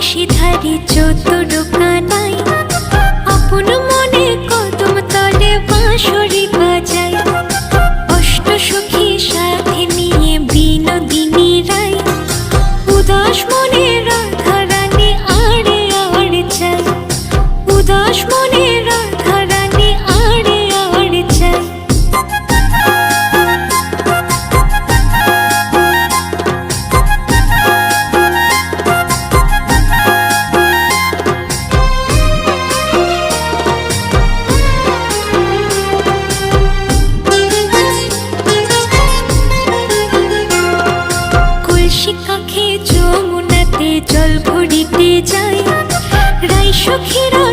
নিশিধারি চতুর কানাই আপন মনে কদম তলে বাঁশরি বাজায়। অষ্ট সখী সাথে নিয়ে বিনোদিনী রায় উদাস মনে রাধা রানী আড়ে আড়ে যায়। উদাস মনে রাধা রানী আড়ে আড়ে যায়। যমুনাতে জল ভরিতে যায় রাই সখীরা